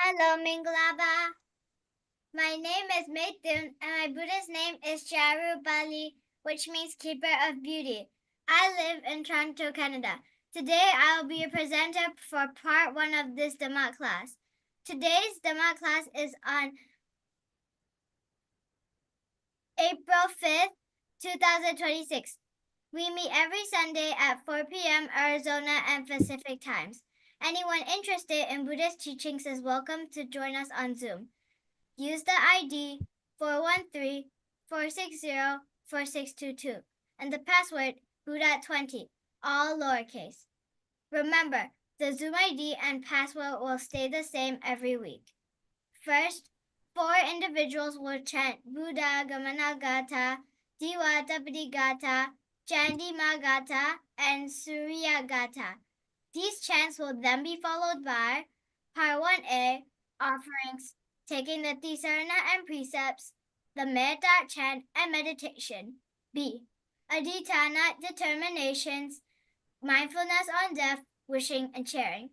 Hello, Mingalaba. My name is Maitun, and my Buddhist name is Charu Bali, which means keeper of beauty. I live in Toronto, Canada. Today, I will be a presenter for part 1 of this Dhamma class. Today's Dhamma class is on April 5th, 2026. We meet every Sunday at 4 p.m. Arizona and Pacific times. Anyone interested in Buddhist teachings is welcome to join us on Zoom. Use the ID 413-460-4622 and the password Buddha20, all lowercase. Remember, the Zoom ID and password will stay the same every week. First, 4 individuals will chant Buddha Gamana Gata, Diwa Tapati Gata, Chandima Gata, and Surya Gata. These chants will then be followed by Part 1A, offerings, taking the Tisarana and precepts, the Metta chant and meditation. B, Adhitthana, determinations, mindfulness on death, wishing, and sharing.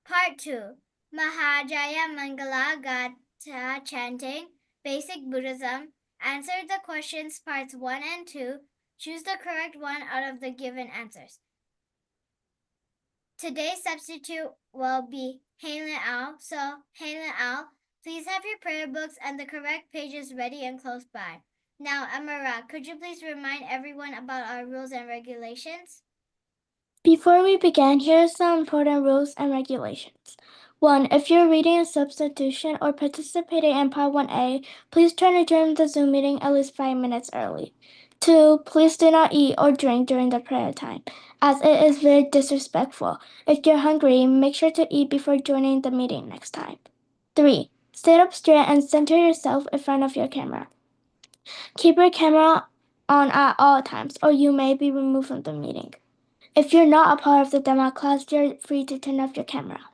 Part 2, Mahajaya Mangala Gata chanting, basic Buddhism, answer the questions parts 1 and 2, choose the correct one out of the given answers. Today's substitute will be Halen Al, so Halen Al, please have your prayer books and the correct pages ready and close by. Now, Amara, could you please remind everyone about our rules and regulations? Before we begin, here are some important rules and regulations. 1. If you're reading a substitution or participating in Part 1A, please try to join the Zoom meeting at least 5 minutes early. 2. Please do not eat or drink during the prayer time, as it is very disrespectful. If you're hungry, make sure to eat before joining the meeting next time. 3. Stand up straight and center yourself in front of your camera. Keep your camera on at all times, or you may be removed from the meeting. If you're not a part of the Dhamma class, you're free to turn off your camera.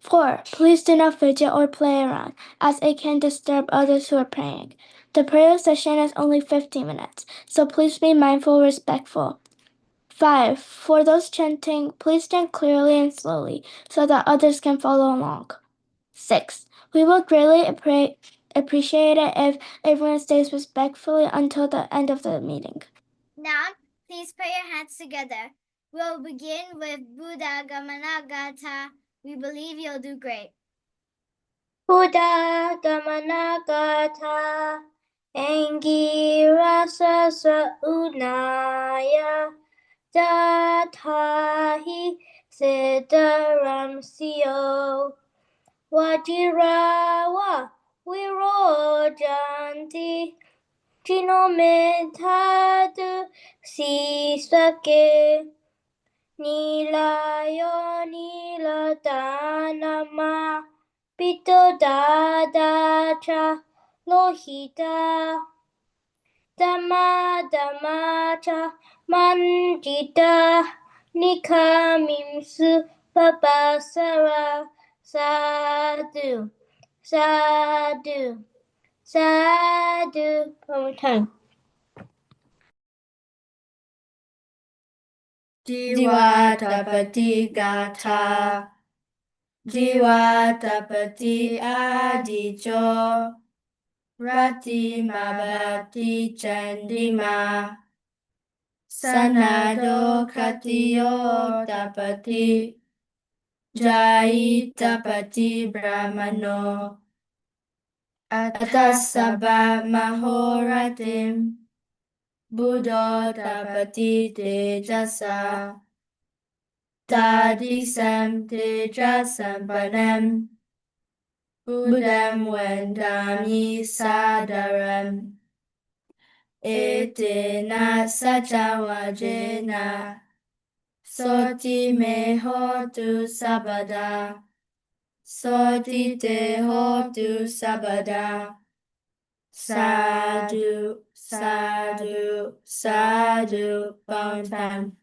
4. Please do not fidget or play around, as it can disturb others who are praying. The prayer session is only 15 minutes, so please be mindful and respectful. 5. For those chanting, please chant clearly and slowly so that others can follow along. 6. We will greatly appreciate it if everyone stays respectfully until the end of the meeting. Now, please put your hands together. We'll begin with Buddha Gamana Gata. We believe you'll do great. Buddha Gamana Gata Angira Sasa Unaya Jatahi Siddharam Sio Vajirawa Virojanti Chinometadu Sisake Nilayo Niladanama Pito Dadacha Lohita Dhamma Dhammacha Manjita Nikamimsu Papasara Sadhu Sadhu Sadhu. One more time. Jiwa Tapati Gata Jiwa Tapati Adicho Rati Mabati Chandima Sanado Katiyo Tapati Jai Tapati Brahmano Atasaba Mahoratim Buddha Tapati Tejasa Tadisam Tejasam Padam Buddham Vendami Sadaram Etena Sachawajena Soti Mehotu Sabada Soti Tehotu Sabada Sadhu Sadhu Sadhu. One time.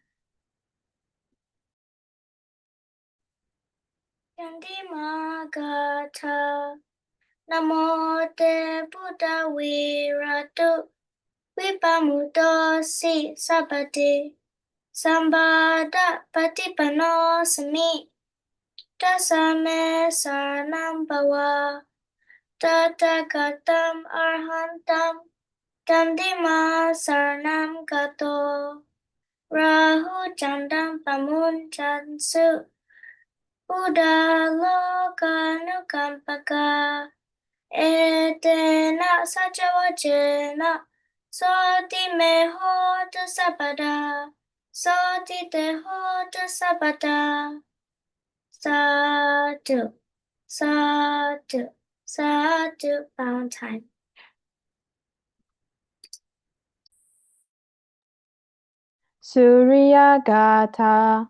Chandima Gata Namo Te Buddha Viratu Vipamuto Si Sabati Sambada Patipano Sami Dasame saranam bhava Tathagatam arhantam Dandima saranam gato Rahu chandam pamunjansu Buddha lokanukampaka Etena sajavajena Soti meho sabada Soti deho sabada Sadhu, sadhu, sadhu, Valentine. Surya Gata.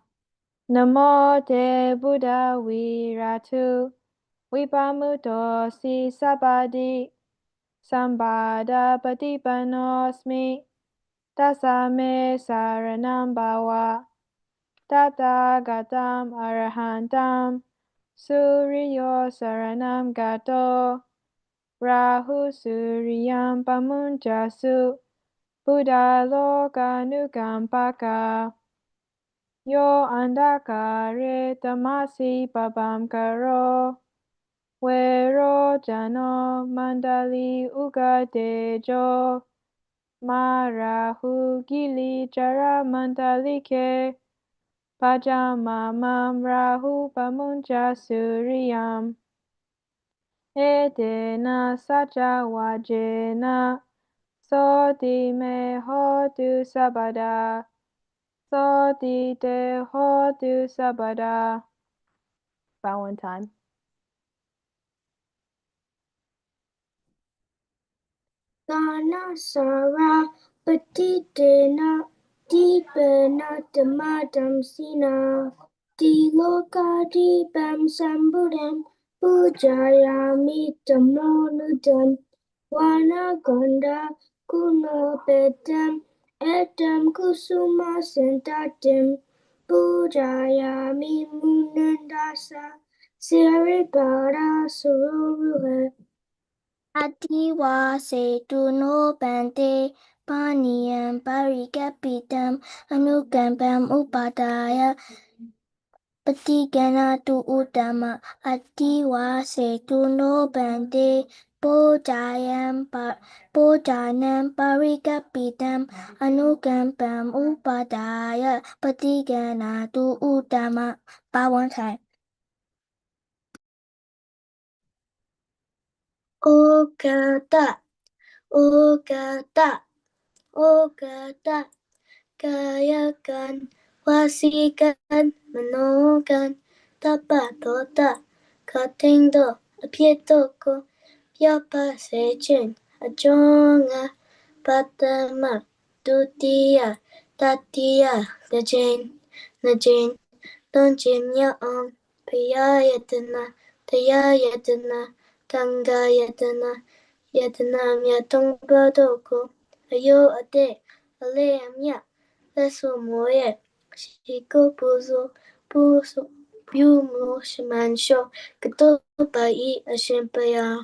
Namo te Buddha Viratu. Vipamuto si sabadi. Sambada patipanosmi. Tasame saranam bhava. Tathagatam arahantam. Suryo saranam gato. Rahu suryam pamunjasu. Buddha lokanukampaka. Yo andakare tamasi babam karo. Wero jano mandali ugadejo. Marahu gili jara mandalike. Pajamamam rahu pamunja suriyam. Edena saja wajena. Soti me hotu sabada. Soti te hotu sabada. Valentine. Dana Sara Patitena Dipena Damadam Sina Diloka Dipam Sambudam Pujayami Tamonudam Wanagonda Kunopedam Edam Kusuma Sentatim Pujayami Munandasa Siripara Suruhe Adiwa setu no bante paniyam parikapitam anukampam upadaya patigana tu utama adiwa setu no bante pojanam parikapitam anukampam upadaya patigana tu utama. Valentine. Ogata, ogata, ogata, kayakan, wasikan, manokan, tapatota, katindo, apietoko, yapa sechen, ajonga, patama, tutia, tatia, gajen, donjin yaon, piyayatana, tayayatana, tangayatana, yatanam yatong badoko, ayo ade, aleamya, leso moye, shiko puso, pumo shimansho, kato bai ashempaya,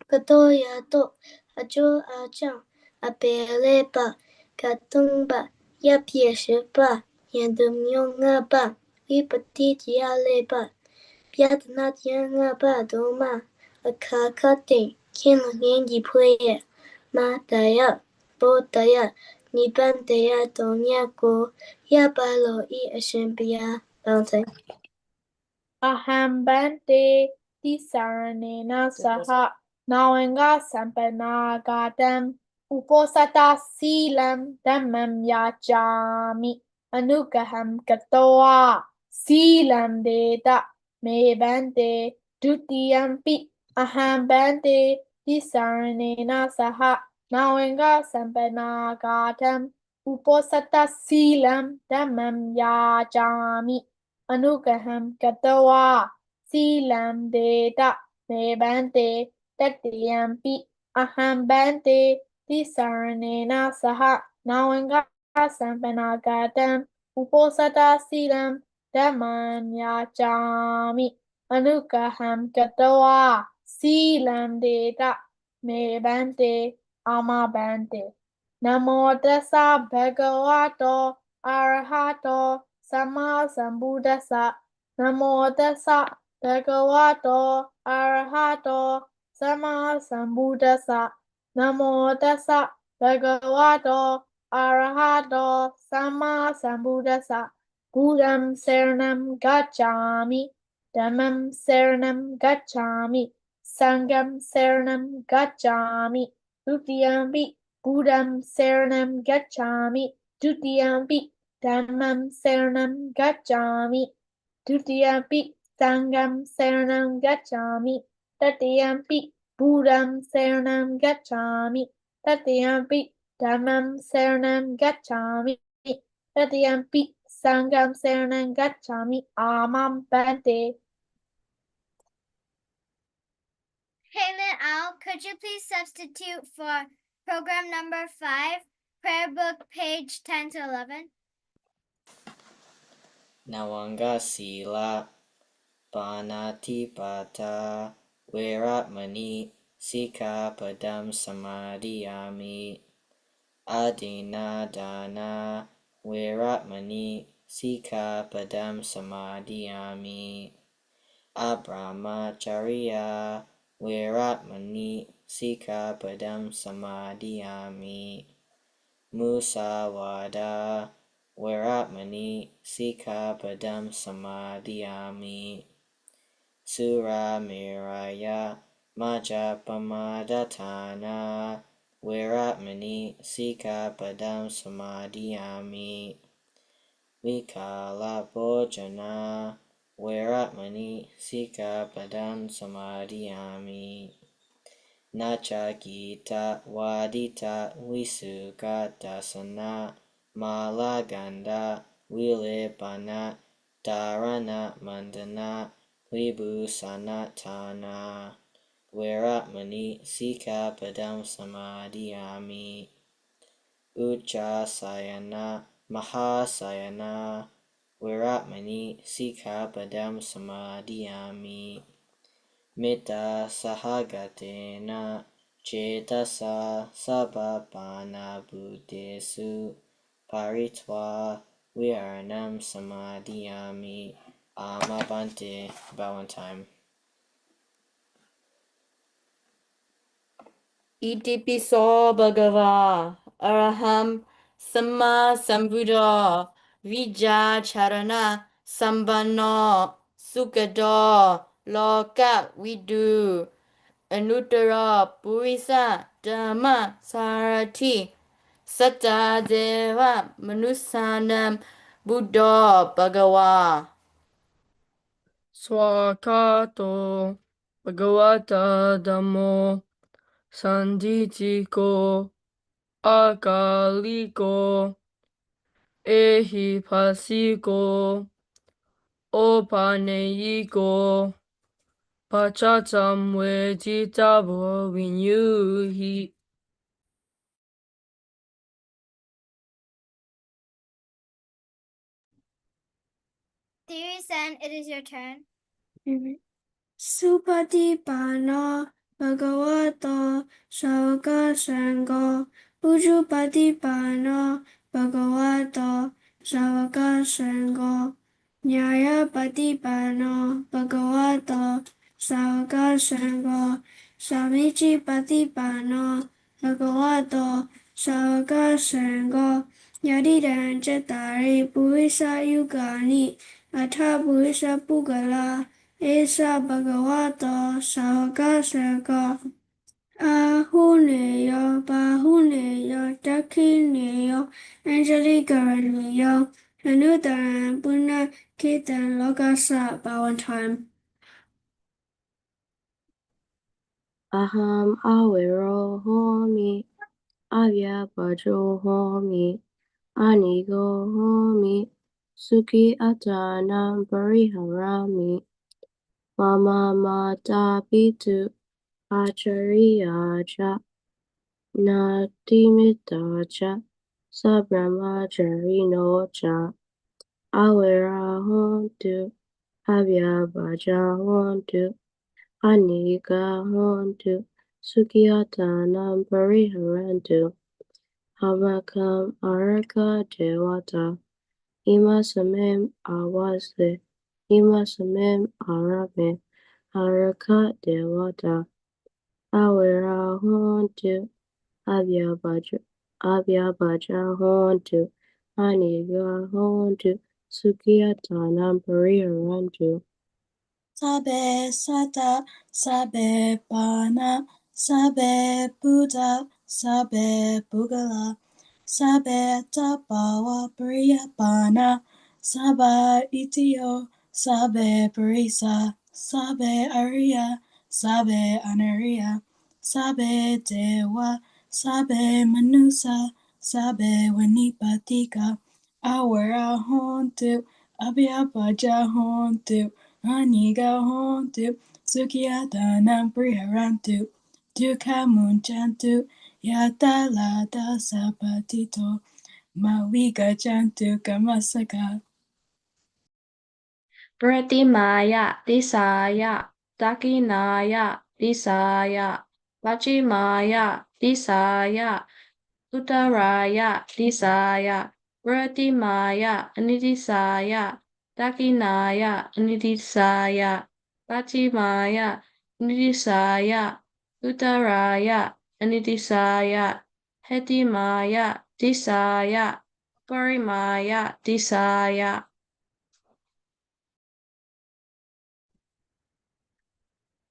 kato yato, ajo ajang, apelepa, katumba, yapye shepa, yandumyonga ba, ipatiti aleba, piatanat yanga ba doma, akakate, kinlangi puye, mataya, botaya, nibandaya donyako, yabalo I ashempia, Valentine. Aham bante tisaranena saha nawenga sampanagatam uposata silam dhammam yachami anugaham katoa silam deta me bante dutiyampi aham bante tisaranena saha nawenga sampanagatam uposata silam dhammam yachami Anugaham Katawa Silam Deta Me Bante Taktiyampi Aham Bante Tisaranena Saha Nawanga Sampanagatam Uposata Silam Dhammam Yachami Anugaham Katawa Silam Deta Me Bante Ama Bante Namo Tassa Bhagavato Arahato Sama Sambuddhassa Namo Tassa Bhagavato Arahato Sama Sambuddhassa Namo Tassa Bhagavato Arahato Sama Sambuddhassa Buddham Saranam Gacchami Dhammam Saranam Gacchami Sangham Saranam Gacchami Dutiyampi Buddham Saranam Gacchami Dutiyampi Dhammam Saranam Gacchami Dutiyampi Sangham Saranam Gacchami Tatiyampi Buddham Saranam Gacchami Tatiyampi Dhammam Saranam Gacchami Tatiyampi Sangham Saranam Gacchami Amam Bante. Haylin Al, could you please substitute for program number 5, prayer book, page 10 to 11? Nawanga Sila Panatipata Veramani Sikapadam Samadhiyami Adina Dana Veramani Sikapadam Samadhiyami Abrahmacharya Veramani Sikapadam Samadhiyami Musawada Veramani Sikapadam Samadhiyami Suramiraya Majapamadatana Veramani Sikapadam Samadhiyami Vikala Bhojana Veramani Sikapadam Samadhiyami Nachakita Wadita Visukatasana Malaganda Vilipana Dharana Mandana Vibhusanatana Veramani Sikapadam Samadhiyami Ujjasayana Mahasayana Veramani Sikapadam Samadhiyami Mita Sahagatena Cetasa Sabapana Buddhesu Paritva Viharanam Samadhiyami Amabante. About one time. Itipiso Bhagava Araham Sama Sambuddha Vijja Charana Sambano Sukado Loka Vidu Anuttara Purisa Dhamma Sarati Satta Deva Manusanam Buddha Bhagava Swakato Bhagavata Dhammo Sanditiko Akaliko Ehipasiko Opaneyiko Pachatam Vejitavo Vinyuhi. Theory-san, it is your turn. Supatipano Bhagavato Shavaka Sangho Ujupatipano Bhagavato Shavaka Sangho Nyayapatipano Bhagavato Shavaka Sangho Samichipatipano Bhagavato Shavaka Sangho Yadidan Cetari Purisa Yugani Atha Purisa Pugala Esa Bhagavato Shavaka Sangha Ahuneyo Bahuneyo Dakineyo Angelikaneyo Anudaran Puna Kitan Lokasa. About one time. Aham Awero Homi Avyapajo Homi Anigo Homi Suki Atanam Pariharami Mama Mata Pitu Acharyaja Natimitacha Sabrahmacharinocha Awera Hontu Avyapaja Hontu Anika Hontu Sukhiyatanam Pariharantu Hamakam Araka Dewata Imasamem Awasde Imasamem Arabe Araka Dewata Awera Hontu Abyabaja Hontu Aniga Hontu Sukiyatanam Pariharantu Sabe Sata, Sabe Bana, Sabe Buddha, Sabe Bugala, Sabe Tabawa Bria Bana, Saba Itio, Sabe Brisa, Sabe Aria, Sabe Anaria, Sabe Dewa, Sabe Manusa, Sabe Wanipatika, Awara Hontu, Abyabaja Hontu, Aniga hontu, Sukiyatanam priharantu, Dukamunchantu, Yatalada sapatito, Mawiga chantu kamasaka. Pratimaya, Disaya, Dakinaya, Disaya, Vajimaya, Disaya, Uttaraya, Disaya, Pratimaya, Anidisaya, Dakinaya, Anidisaya, Vajimaya, Anidisaya, Uttaraya, Anidisaya, Hetimaya, Disaya, Parimaya, Disaya.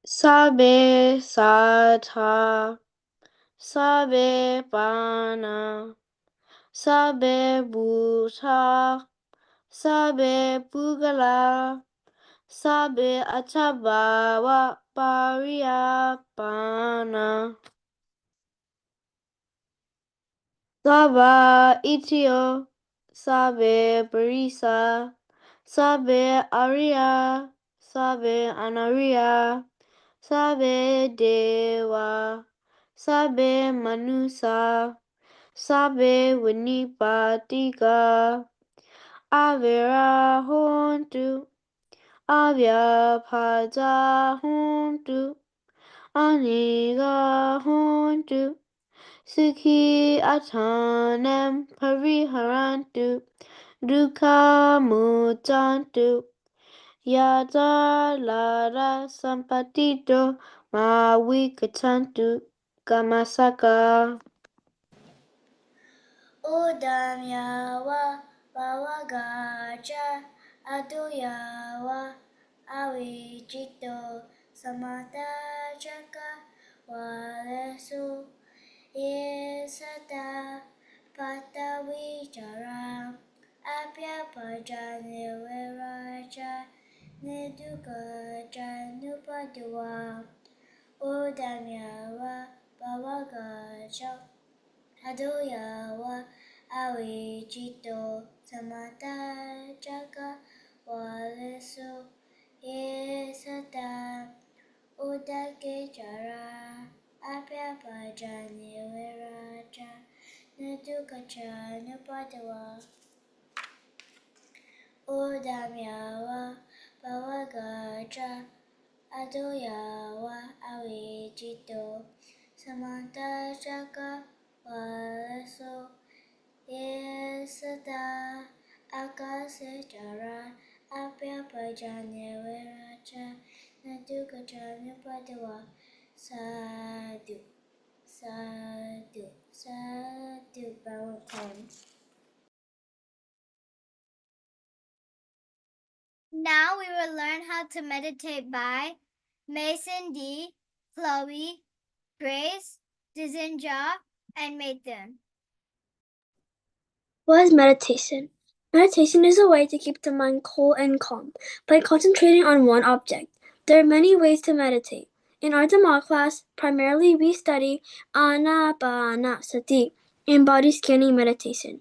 Sabe Sata Sabe Bana Sabe Buta Sabe Bugala Sabe Atabawa Paria Bana Saba Itio Sabe Barisa Sabe Aria Sabe Anaria Sabe Dewa Sabe Manusa Sabe Winipatika Avera Hontu Avya Pada Hontu Aniga Hontu Sukhi Atanem Pariharantu Dukkha Mutantu Yada Lara Sampatito Mawikatantu Kamasaka Udam yawa bawagaja aduyawa awijito samata jaka walesu yesada patawichara apya pajani viraja niduka janupadua Udam yawa bawagaja Adoyawa Awijito Samata Jaga Waleso Yesata Udake Jara Apya Pajani Viraja Nadukacha Nupadawa Udamyawa Pawagaja Adoyawa Awijito Samanta Jaga Waleso Yesada Akase Jara Apya Pajanya Viraja Naduka Janya Padawa Sadhu Sadhu Sadhu Valentine. Now we will learn how to meditate by Mason D, Chloe, Grace, Dizinja, and Mathan. What is meditation? Meditation is a way to keep the mind cool and calm by concentrating on one object. There are many ways to meditate. In our Dhamma class, primarily we study Anapanasati and body scanning meditation.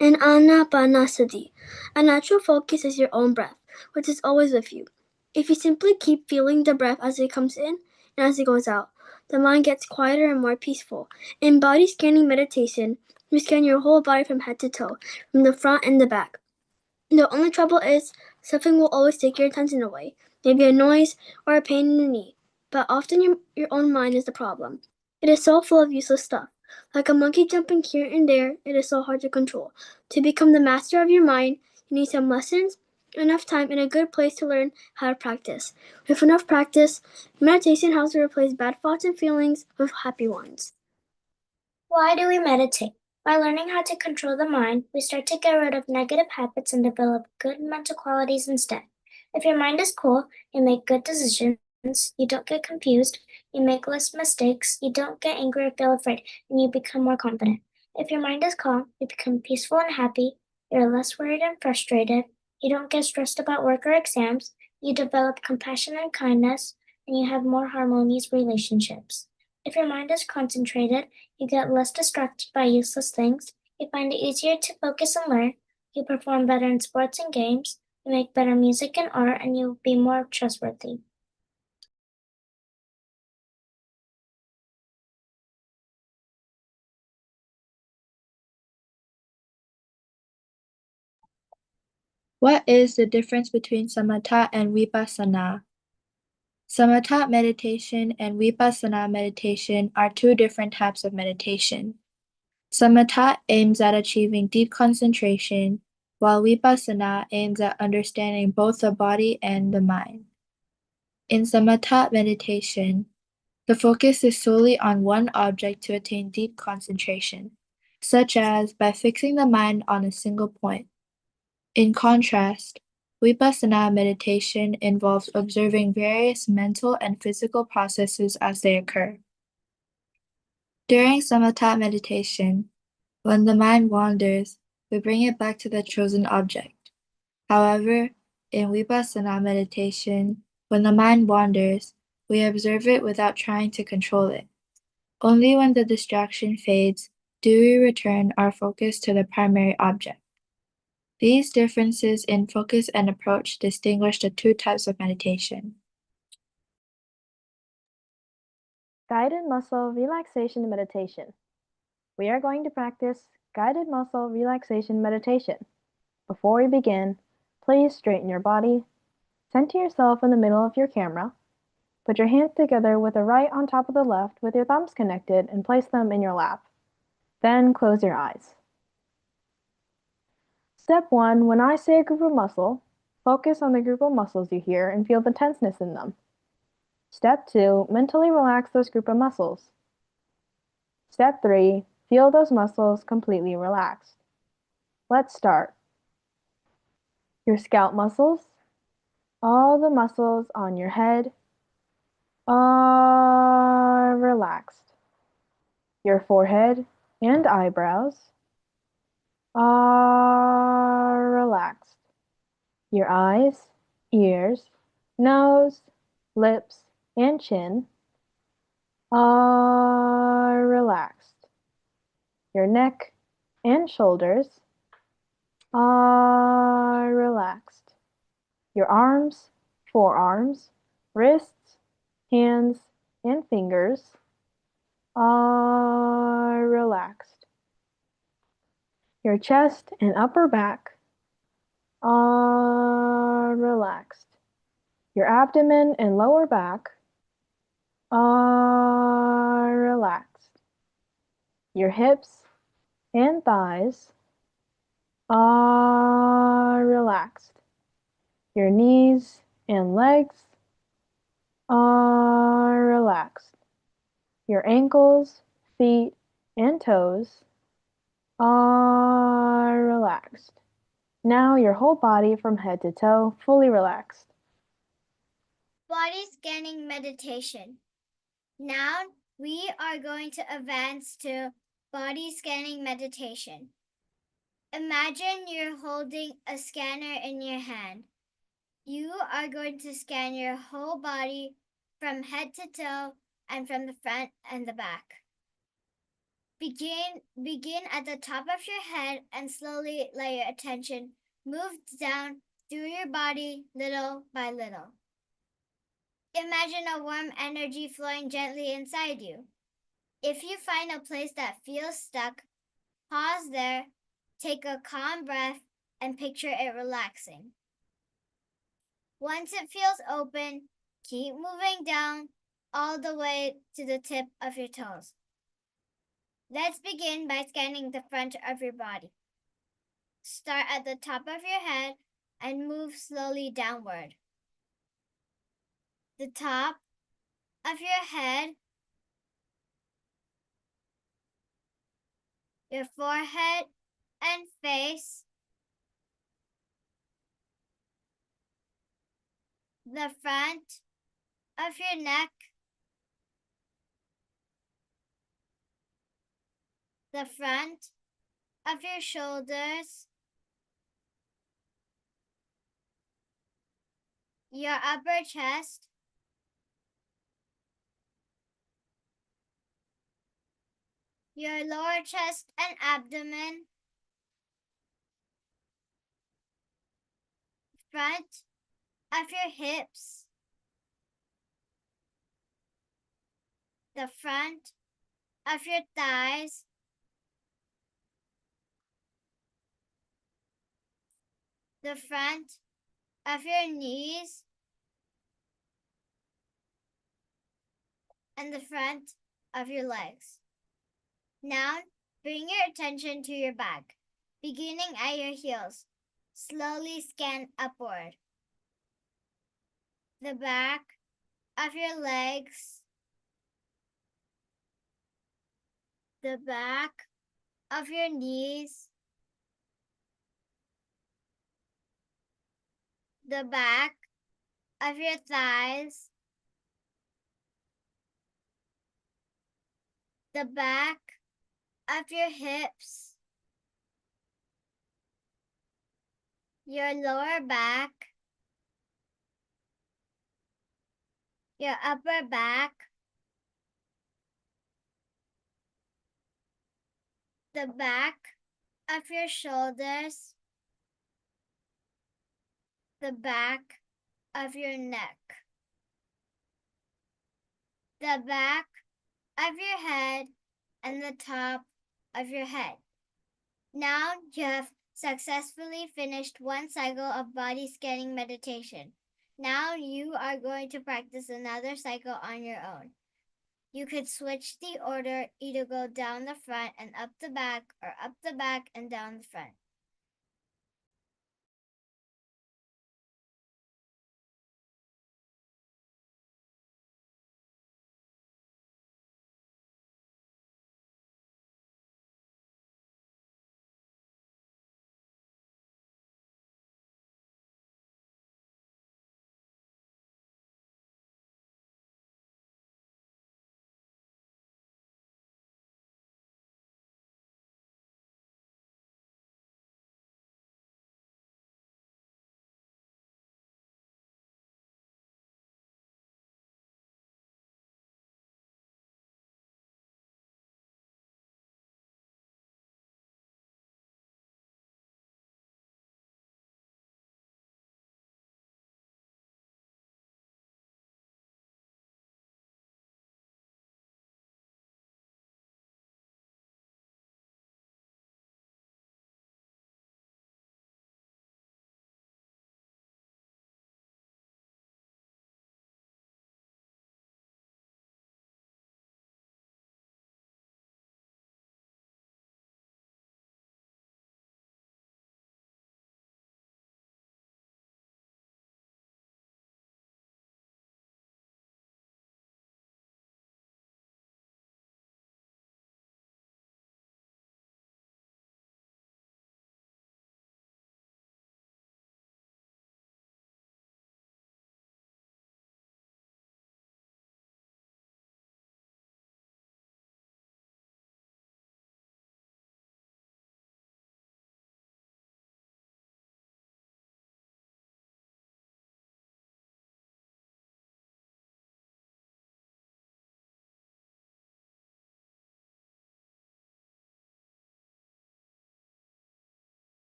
In Anapanasati, a natural focus is your own breath, which is always with you. If you simply keep feeling the breath as it comes in and as it goes out, the mind gets quieter and more peaceful. In body scanning meditation, you scan your whole body from head to toe, from the front and the back. The only trouble is, something will always take your attention away, maybe a noise or a pain in the knee. But often your own mind is the problem. It is so full of useless stuff. Like a monkey jumping here and there, it is so hard to control. To become the master of your mind, you need some lessons enough time and a good place to learn how to practice. With enough practice, meditation helps to replace bad thoughts and feelings with happy ones. Why do we meditate? By learning how to control the mind, we start to get rid of negative habits and develop good mental qualities instead. If your mind is cool, you make good decisions, you don't get confused, you make less mistakes, you don't get angry or feel afraid, and you become more confident. If your mind is calm, you become peaceful and happy, you're less worried and frustrated, you don't get stressed about work or exams, you develop compassion and kindness, and you have more harmonious relationships. If your mind is concentrated, you get less distracted by useless things, you find it easier to focus and learn, you perform better in sports and games, you make better music and art, and you'll be more trustworthy. What is the difference between samatha and vipassana? Samatha meditation and vipassana meditation are two different types of meditation. Samatha aims at achieving deep concentration, while vipassana aims at understanding both the body and the mind. In samatha meditation, the focus is solely on one object to attain deep concentration, such as by fixing the mind on a single point. In contrast, vipassana meditation involves observing various mental and physical processes as they occur. During samatha meditation, when the mind wanders, we bring it back to the chosen object. However, in vipassana meditation, when the mind wanders, we observe it without trying to control it. Only when the distraction fades do we return our focus to the primary object. These differences in focus and approach distinguish the two types of meditation. Guided muscle relaxation meditation. We are going to practice guided muscle relaxation meditation. Before we begin, please straighten your body, center yourself in the middle of your camera, put your hands together with the right on top of the left with your thumbs connected and place them in your lap. Then close your eyes. Step 1, when I say a group of muscle, focus on the group of muscles you hear and feel the tenseness in them. Step 2, mentally relax those group of muscles. Step 3, feel those muscles completely relaxed. Let's start. Your scalp muscles, all the muscles on your head are relaxed. Your forehead and eyebrows are relaxed. Your eyes, ears, nose, lips, and chin are relaxed. Your neck and shoulders are relaxed. Your arms, forearms, wrists, hands, and fingers are relaxed. Your chest and upper back are relaxed. Your abdomen and lower back are relaxed. Your hips and thighs are relaxed. Your knees and legs are relaxed. Your ankles, feet, and toes are relaxed. Now your whole body from head to toe fully relaxed. Body scanning meditation. Now we are going to advance to body scanning meditation. Imagine you're holding a scanner in your hand. You are going to scan your whole body from head to toe and from the front and the back. Begin at the top of your head and slowly let your attention move down through your body little by little. Imagine a warm energy flowing gently inside you. If you find a place that feels stuck, pause there, take a calm breath, and picture it relaxing. Once it feels open, keep moving down all the way to the tip of your toes. Let's begin by scanning the front of your body. Start at the top of your head and move slowly downward. The top of your head, your forehead and face, the front of your neck, the front of your shoulders, your upper chest, your lower chest and abdomen, front of your hips, the front of your thighs, the front of your knees, and the front of your legs. Now, bring your attention to your back, beginning at your heels. Slowly scan upward. The back of your legs, the back of your knees, the back of your thighs, the back of your hips, your lower back, your upper back, the back of your shoulders, the back of your neck, the back of your head, and the top of your head. Now you have successfully finished one cycle of body scanning meditation. Now you are going to practice another cycle on your own. You could switch the order, either go down the front and up the back, or up the back and down the front.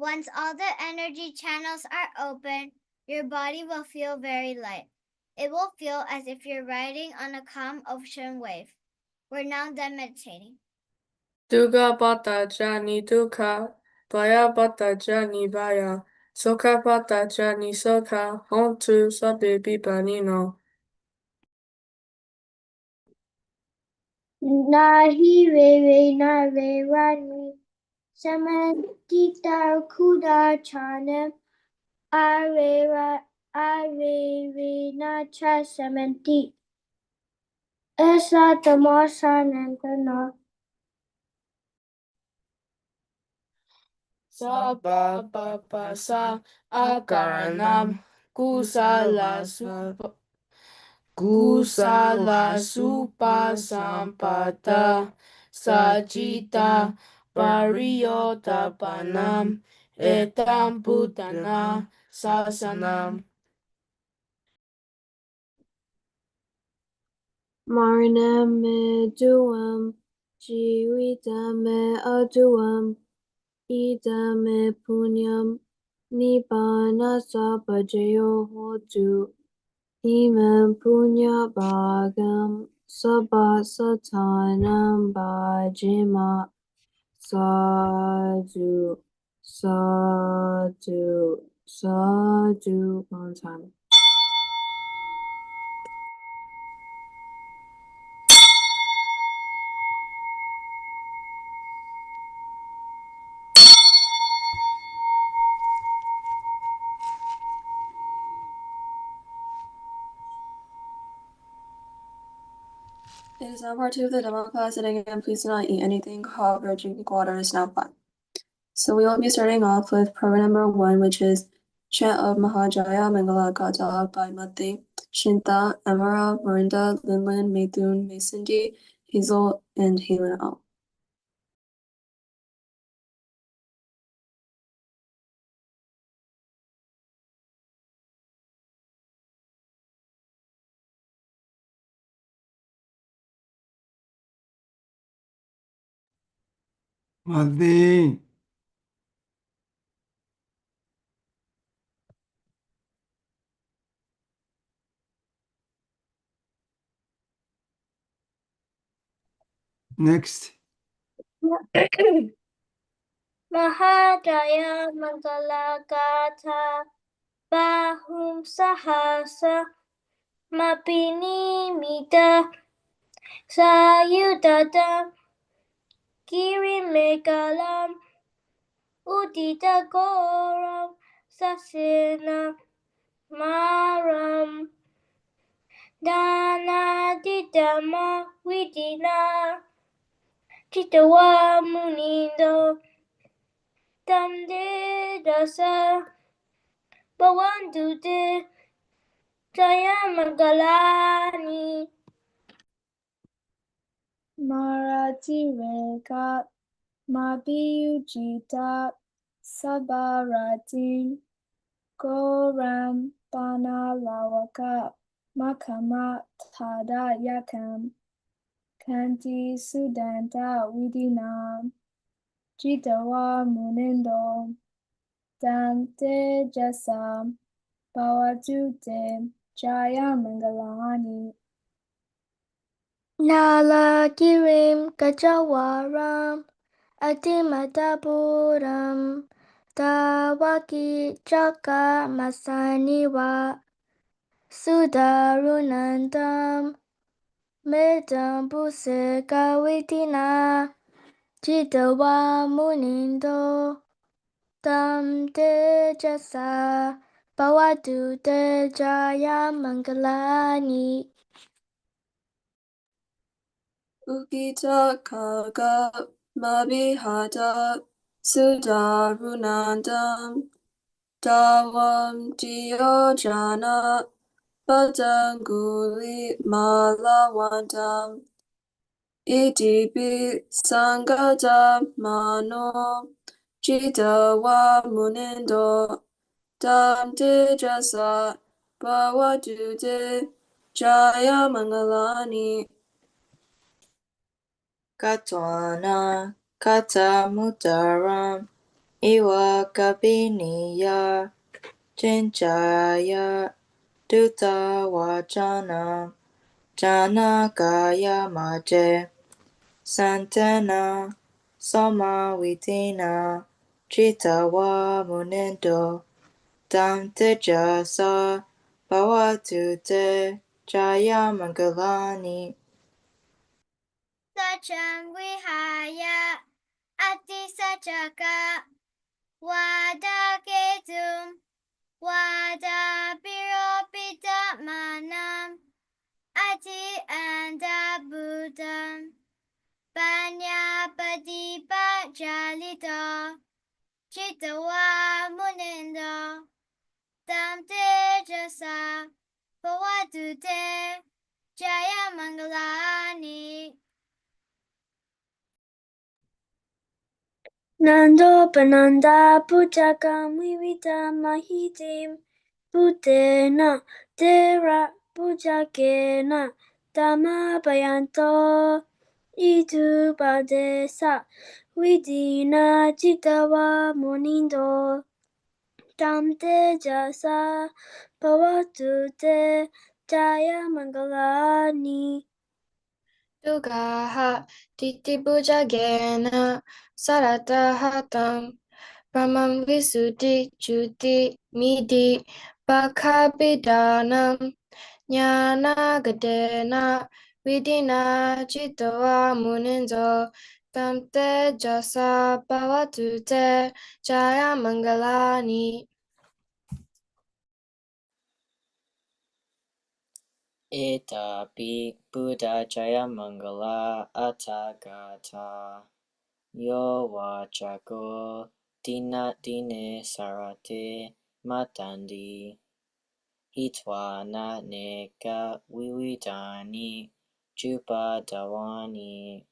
Once all the energy channels are open, your body will feel very light. It will feel as if you're riding on a calm ocean wave. We're now done meditating. Duga bata jani duka, baya bata jani baya, soka bata jani soka, hontu sabe bibanino. Nahi Rere Nare Rani Samantita Kuda Chanam Are Nacha Samanti Esa Tamosa Nantana Sababasa akaranam kusala supa sampada sajita pariyotapanam etam putana sasanam. Marinam me duam, Jivita me aduam, Ida me punyam, Nibbana sapajayo hotu, Imam punya bhagam, Sabasatanam bhajima, Sadhu, sadhu, sadhu, one time. It is now part 2 of the Dhamma class, and again, please do not eat anything. However, drinking water is now fine. So we will be starting off with program number 1, which is Chant of Mahajaya Mangala Gata by Mate, Shinta, Amara, Marinda, Linlin, Maithun, Masindi, Hazel, and Halen L. Mati. Next. Mahadaya Mangala Gata Bahum Sahasa Mapini Mita Sayudata Girimegalam Udita Goram Sasina Maram Dana Didama Widina Chitawa Munindo Tamde Dasa Bawandu De Jaya Mangalani Marati Reka Mabiyujita Sabaratin Goram Bana Lawaka Makama Tada Yakam Kanti Sudanta Widina Jitawa Munindo Dante Jasa Bawatute Jaya Mangalani Nalagirim Gajawaram Adimadapuram Dawaki Jaka Masaniwa Sudarunandam Medam Buse Gawitina Jidawa Munindo Dam Tejasa Bawadu Tejaya Mangalani Upita Kaga Mabihada Sudarunandam Dawam Diojana Padanguli Malawandam Idibi Sangada Mano Jitawa Munindo Dam Tejasa Bawadude Jaya Mangalani Katwana kata mutaram iwa kapiniya chenchaya duta wachana jana kaya maje santana soma vitina chitawa munendo tam tejasa bhavatu te jaya mangalani. Sacham Vihaya Ati Sachaka Wada Ketum Wada Piropita Manam Ati Anda Buddham Panya Padipa Jalito Chitawa Munindo Tam Tejasa Pawatute Jaya Mangalani Nando Pananda Pujakam Vivita Mahitim Putena Tera Pujakena Dhamma Bayanto Itu Padesa Vidina Chitawa Monindo Tam Tejasa Pawatute Jaya Mangalani Dugaha Titibujagena Saratahatam Brahmam Visuddhi Juti Midi Bhakabhidanam Jnanagadena Vidina Chitawa Muninzo Tam Tejasa Bhavatute Jaya Mangalani Itapi Buddha Jaya Mangala Atagata Yo Vachako Dina Dine Sarate Matandi Hitwa Na Neka Wiwidani Jupa Dawani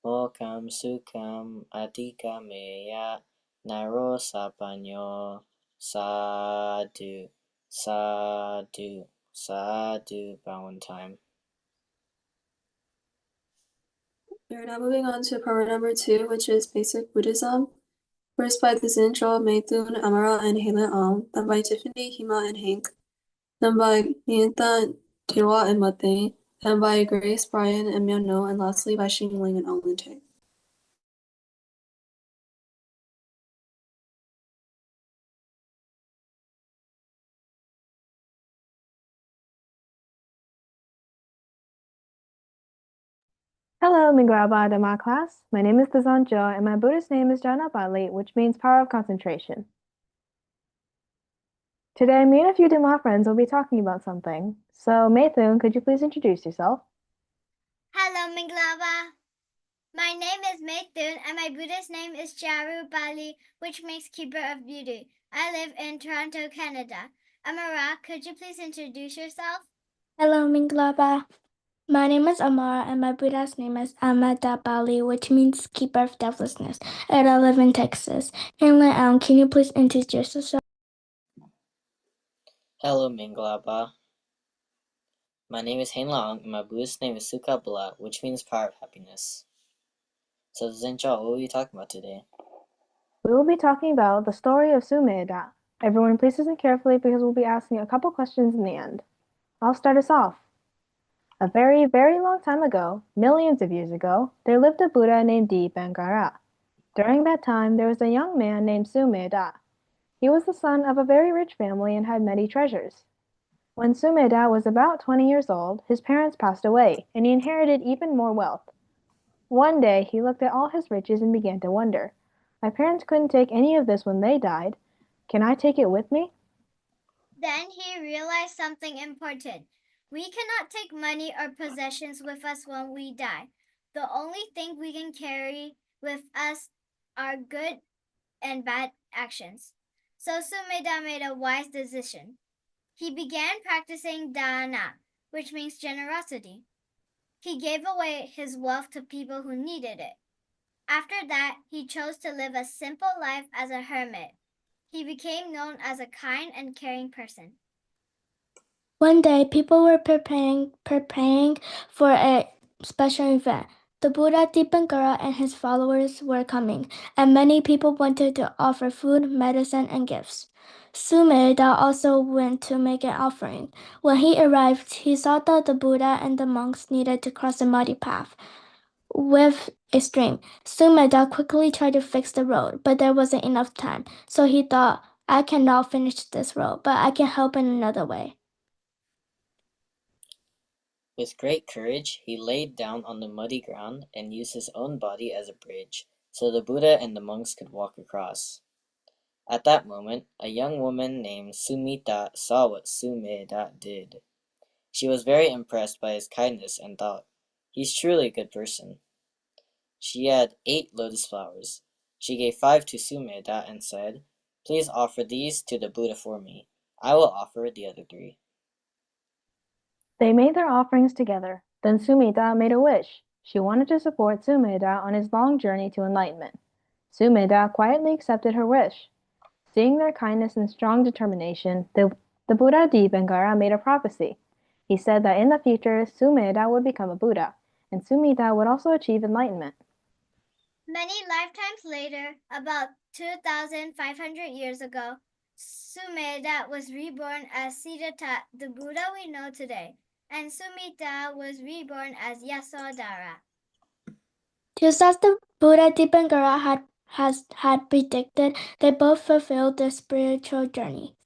Mokam Sukam Adikameya Naro Sapanyo Sadhu Sadhu Sadhu. Bow in time. We are now moving on to program number 2, which is Basic Buddhism. First by the Zinjo, Meithun, Amara, and Helen Ong. Then by Tiffany, Hima, and Hank. Then by Niantha, Tirwa, and Mate. Then by Grace, Brian, and Myeon-no. And lastly by Xingling and Ong Lin-tae. Hello, Mingraba Dhamma class. My name is Dazanjo, and my Buddhist name is Janapali, which means power of concentration. Today, me and a few Dhamma friends will be talking about something. So, Meithun, could you please introduce yourself? Hello, Minglava. My name is Meithun, and my Buddhist name is Charu Bali, which means Keeper of Beauty. I live in Toronto, Canada. Amara, could you please introduce yourself? Hello, Minglaba. My name is Amara, and my Buddha's name is Amadabali, which means keeper of deathlessness, and I live in Texas. Hanlon, can you please introduce yourself? Hello, Minglaba. My name is Hein Long, and my Buddhist name is Sukabala, which means power of happiness. So, Zencha, what will you talking about today? We will be talking about the story of Sumedha. Everyone, please listen carefully because we'll be asking a couple questions in the end. I'll start us off. A very, very long time ago, millions of years ago, there lived a Buddha named Dipankara. During that time, there was a young man named Sumedha. He was the son of a very rich family and had many treasures. When Sumedha was about 20 years old, his parents passed away, and he inherited even more wealth. One day, he looked at all his riches and began to wonder, my parents couldn't take any of this when they died. Can I take it with me? Then he realized something important. We cannot take money or possessions with us when we die. The only thing we can carry with us are good and bad actions. So Sumedha made a wise decision. He began practicing dana, which means generosity. He gave away his wealth to people who needed it. After that, he chose to live a simple life as a hermit. He became known as a kind and caring person. One day, people were preparing for a special event. The Buddha Dipankara and his followers were coming, and many people wanted to offer food, medicine, and gifts. Sumedha also went to make an offering. When he arrived, he saw that the Buddha and the monks needed to cross a muddy path with a stream. Sumedha quickly tried to fix the road, but there wasn't enough time, so he thought, I cannot finish this road, but I can help in another way. With great courage, he laid down on the muddy ground and used his own body as a bridge, so the Buddha and the monks could walk across. At that moment, a young woman named Sumita saw what Sumedha did. She was very impressed by his kindness and thought, "He's truly a good person." She had 8 lotus flowers. She gave 5 to Sumedha and said, "Please offer these to the Buddha for me. I will offer the other 3. They made their offerings together. Then Sumedha made a wish. She wanted to support Sumedha on his long journey to enlightenment. Sumedha quietly accepted her wish. Seeing their kindness and strong determination, the Buddha Dipankara made a prophecy. He said that in the future, Sumedha would become a Buddha, and Sumedha would also achieve enlightenment. Many lifetimes later, about 2,500 years ago, Sumedha was reborn as Siddhartha, the Buddha we know today, and Sumita was reborn as Yasodhara. Just as the Buddha Dipankara had predicted, they both fulfilled their spiritual journey.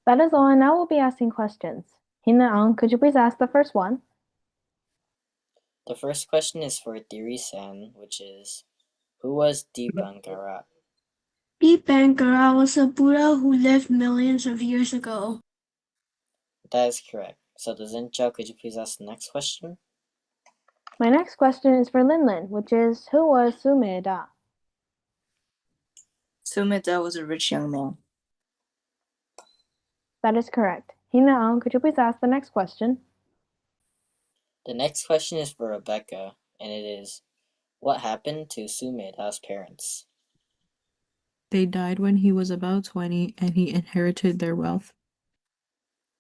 That is all, and now we'll be asking questions. Hina-ang, could you please ask the first one? The first question is for Thiri-san, which is, who was Dipankara? Dipankara was a Buddha who lived millions of years ago. That is correct. So Zinchao, could you please ask the next question? My next question is for Linlin, which is, who was Sumedha? Sumedha was a rich young man. That is correct. Hina-ang, could you please ask the next question? The next question is for Rebecca, and it is, what happened to Sumedha's parents? They died when he was about 20 and he inherited their wealth.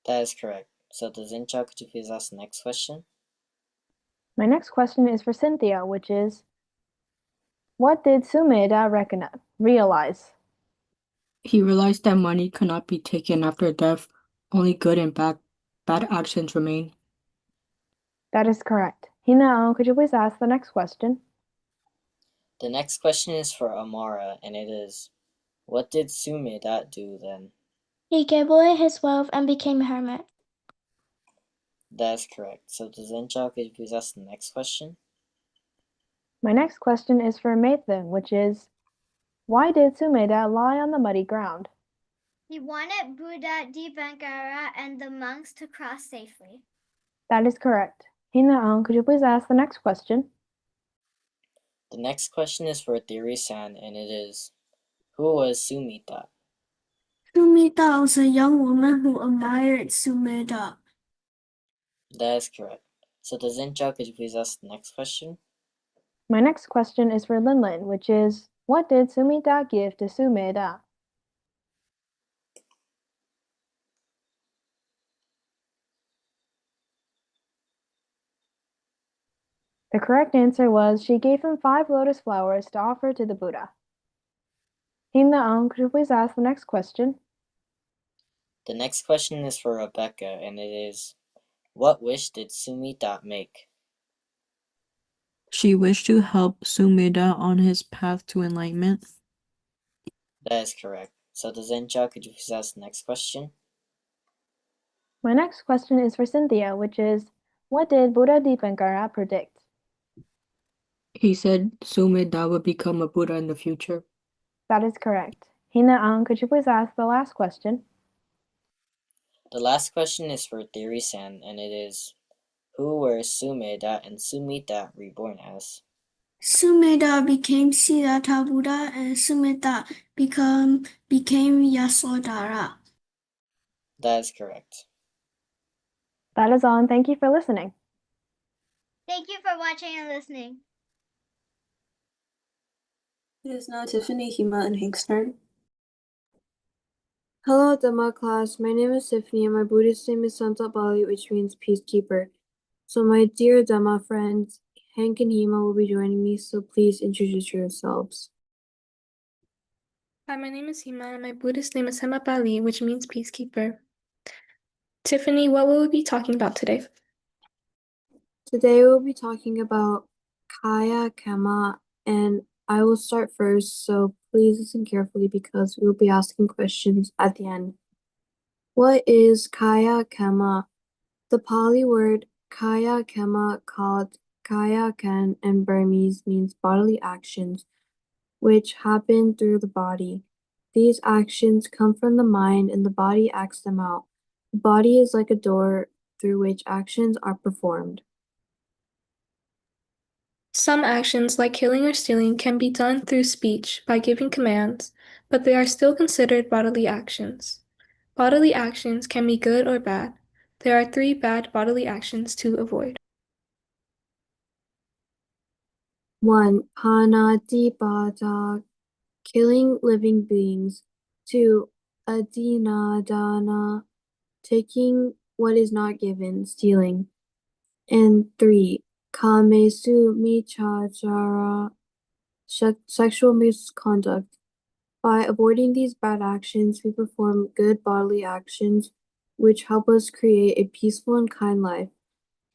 That is correct. So Zinchao, could you please ask the next question? My next question is for Cynthia, which is, what did Sumedha realize? He realized that money could not be taken after death. Only good and bad actions remain. That is correct. Hina-ang, could you please ask the next question? The next question is for Amara, and it is, what did Sumedha do then? He gave away his wealth and became a hermit. That is correct. So Zinchao, could you please ask the next question? My next question is for Mathan, which is, why did Sumedha lie on the muddy ground? He wanted Buddha Dipankara and the monks to cross safely. That is correct. Hina-ang, could you please ask the next question? The next question is for Thiri-san, and it is, who was Sumita? Sumita was a young woman who admired Sumedha. That is correct. So Zinchao, could you please ask the next question? My next question is for Linlin, which is, what did Sumedha give to Sumedha? The correct answer was she gave him 5 lotus flowers to offer to the Buddha. Hina-ang, could you please ask the next question? The next question is for Rebecca, and it is, what wish did Sumita make? She wished to help Sumedha on his path to enlightenment. That is correct. So Zinchao, could you please ask the next question? My next question is for Cynthia, which is, what did Buddha Dipankara predict? He said Sumedha would become a Buddha in the future. That is correct. Hina-ang, could you please ask the last question? The last question is for Thiri-san, and it is, who were Sumedha and Sumita reborn as? Sumedha became Siddhartha Buddha and Sumita became Yasodhara. That is correct. That is all, and thank you for listening. Thank you for watching and listening. It is now Tiffany, Hima, and Hank's turn. Hello, Dhamma class. My name is Tiffany, and my Buddhist name is Santa Bali, which means peacekeeper. So my dear Dhamma friends, Hank and Hima will be joining me, so please introduce yourselves. Hi, my name is Hima, and my Buddhist name is Hemapali, which means peacekeeper. Tiffany, what will we be talking about today? Today we'll be talking about Kaya Kama, and I will start first, so please listen carefully because we'll be asking questions at the end. What is Kaya Kama? The Pali word kaya kema, called kaya kan in Burmese, means bodily actions which happen through the body. These actions come from the mind and the body acts them out. The body is like a door through which actions are performed. Some actions, like killing or stealing, can be done through speech by giving commands, but they are still considered bodily actions. Bodily actions can be good or bad. There are 3 bad bodily actions to avoid. 1. Panatipata, killing living beings. 2. Adinadana, taking what is not given, stealing. And 3. Kamesu michachara, sexual misconduct. By avoiding these bad actions, we perform good bodily actions, which help us create a peaceful and kind life.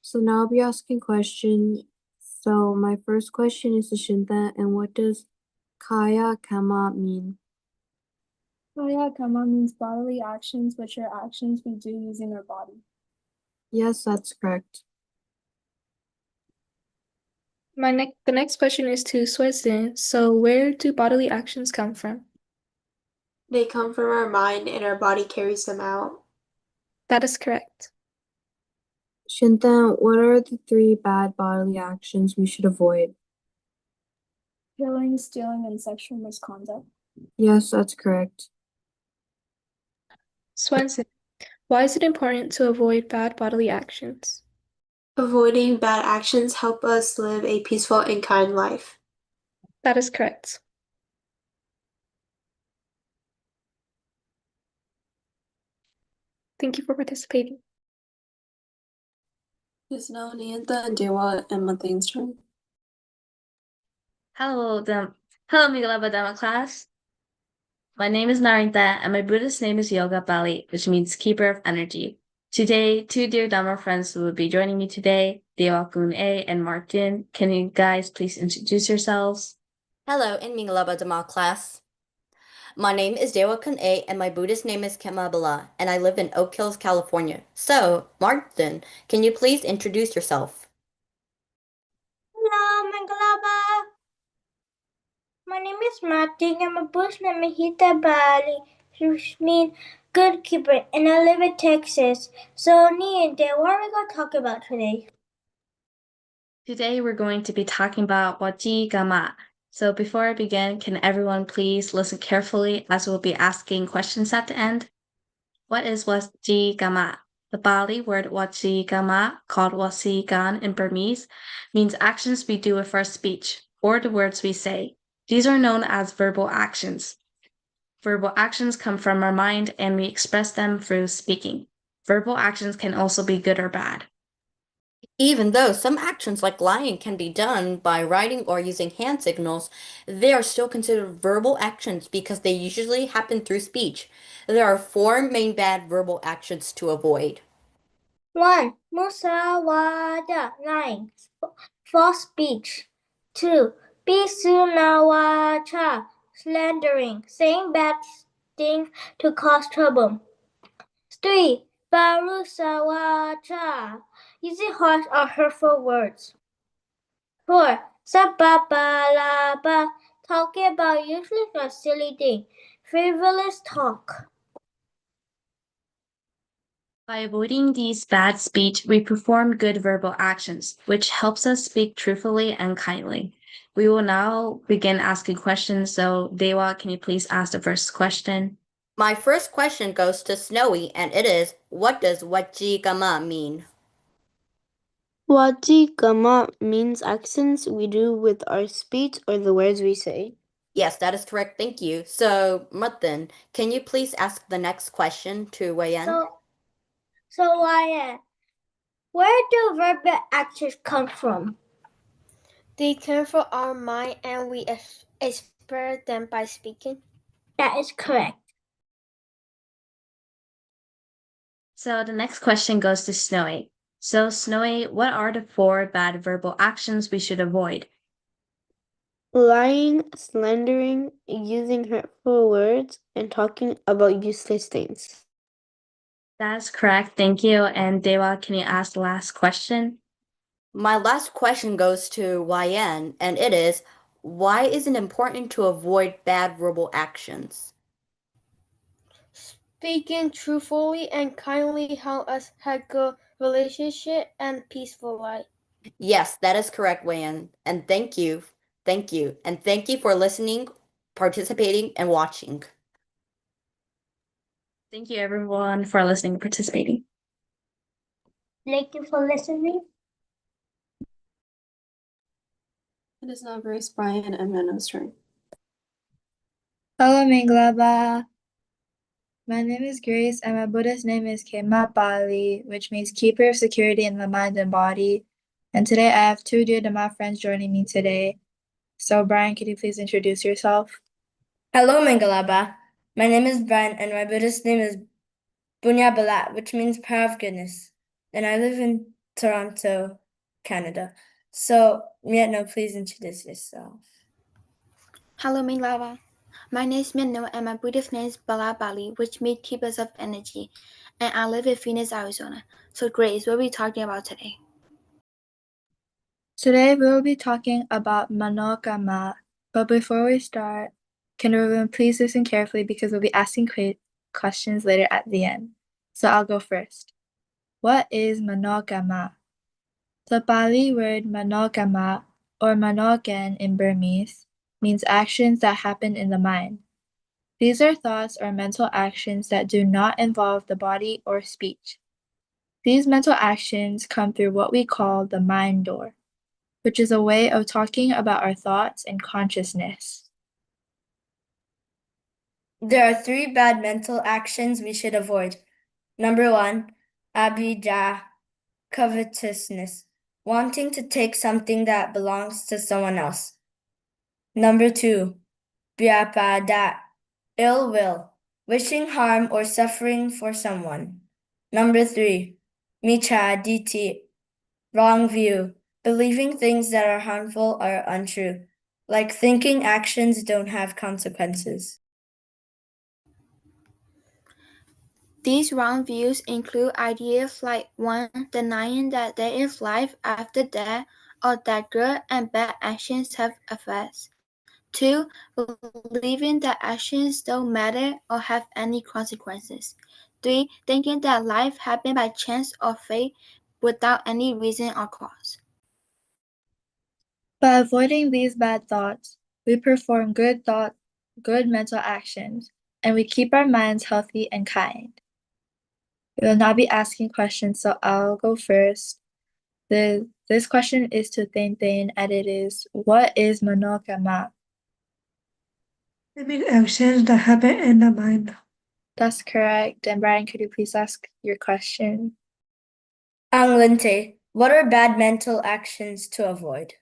So now I'll be asking questions. So my first question is to Shinta, and what does kaya kama mean? Kaya kama means bodily actions, which are actions we do using our body. Yes, that's correct. The next question is to Swezin. So where do bodily actions come from? They come from our mind and our body carries them out. That is correct. Shinta, what are the 3 bad bodily actions we should avoid? Killing, stealing, and sexual misconduct. Yes, that's correct. Swenzon, why is it important to avoid bad bodily actions? Avoiding bad actions help us live a peaceful and kind life. That is correct. Thank you for participating. It's now Nianta and Dewa and Mateen's turn. Hello, Migalaba Dhamma class. My name is Narinta, and my Buddhist name is Yoga Bali, which means keeper of energy. Today, 2 dear Dhamma friends will be joining me today, Dewa-kun A and Martin. Can you guys please introduce yourselves? Hello, in Mingalaba Dhamma class. My name is Dewa Kun A, and my Buddhist name is Kemabala, and I live in Oak Hills, California. So, Martin, can you please introduce yourself? Hello, Mangalaba. My name is Martin, and my Buddhist name is Hita Bali, which means good keeper, and I live in Texas. So, Niente, what are we going to talk about today? Today, we're going to be talking about Waji Gama. So before I begin, can everyone please listen carefully as we'll be asking questions at the end? What is Waji Gama? The Bali word Waji Gama, called Wasigan in Burmese, means actions we do with our speech, or the words we say. These are known as verbal actions. Verbal actions come from our mind and we express them through speaking. Verbal actions can also be good or bad. Even though some actions like lying can be done by writing or using hand signals, they are still considered verbal actions because they usually happen through speech. There are 4 main bad verbal actions to avoid. 1. Musawada, lying, false speech. 2. Pisunawacha, slandering, saying bad things to cause trouble. 3. Barusawacha, using harsh or hurtful words. 4. Sababalaba, talking about useless or silly things, frivolous talk. By avoiding these bad speech, we perform good verbal actions, which helps us speak truthfully and kindly. We will now begin asking questions. So, Dewa, can you please ask the first question? My first question goes to Snowy, and it is, what does Wajigama mean? Wajigama means actions we do with our speech or the words we say. Yes, that is correct. Thank you. So, Mutton, can you please ask the next question to Wayan? So Wayan, where do verbal actions come from? They come from our mind and we express them by speaking. That is correct. So the next question goes to Snowy. So Snowy, what are the 4 bad verbal actions we should avoid? Lying, slandering, using hurtful words, and talking about useless things. That's correct. Thank you. And Dewa, can you ask the last question? My last question goes to YN, and it is, why is it important to avoid bad verbal actions? Speaking truthfully and kindly help us have good relationship and peaceful life. Yes, that is correct, YN. And thank you. Thank you. And thank you for listening, participating, and watching. Thank you, everyone, for listening and participating. Thank you for listening. It is now Grace, Brian, and Menno's turn. Hello, Minglaba. My name is Grace, and my Buddhist name is Kema Bali, which means keeper of security in the mind and body. And today I have two dear Dhamma friends joining me today. So, Brian, could you please introduce yourself? Hello, Mangalaba. My name is Brian, and my Buddhist name is Bunya Balat, which means power of goodness. And I live in Toronto, Canada. So, Mietno, please introduce yourself. Hello, Minglava. My name is Minno, and my Buddhist name is Balabali, which means keepers of energy. And I live in Phoenix, Arizona. So, Grace, what are we talking about today? Today we will be talking about Manokama. But before we start, can everyone please listen carefully because we'll be asking questions later at the end. So I'll go first. What is Manokama? The Pali word Manokama, or Manokan in Burmese, means actions that happen in the mind. These are thoughts or mental actions that do not involve the body or speech. These mental actions come through what we call the mind door, which is a way of talking about our thoughts and consciousness. There are 3 bad mental actions we should avoid. Number 1, abhija, covetousness, wanting to take something that belongs to someone else. Number 2, vyapada, ill will, wishing harm or suffering for someone. Number 3, micha diti, wrong view, believing things that are harmful or untrue, like thinking actions don't have consequences. These wrong views include ideas like 1. Denying that there is life after death or that good and bad actions have effects. 2. Believing that actions don't matter or have any consequences. 3. Thinking that life happened by chance or fate without any reason or cause. By avoiding these bad thoughts, we perform good mental actions, and we keep our minds healthy and kind. We will now be asking questions, so I'll go first. This question is to Tain, and it is, what is Manokama? It means actions that happen in the mind. That's correct. And Brian, could you please ask your question? Anglente, what are bad mental actions to avoid?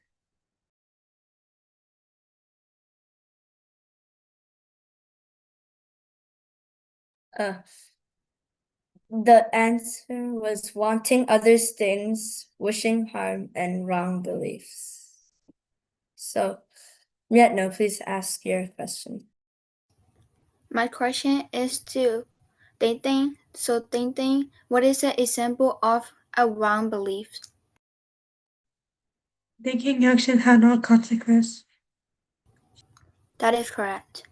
The answer was wanting others' things, wishing harm, and wrong beliefs. So, no, please ask your question. My question is to Tain. So Tain, what is an example of a wrong belief? Thinking action had no consequence. That is correct.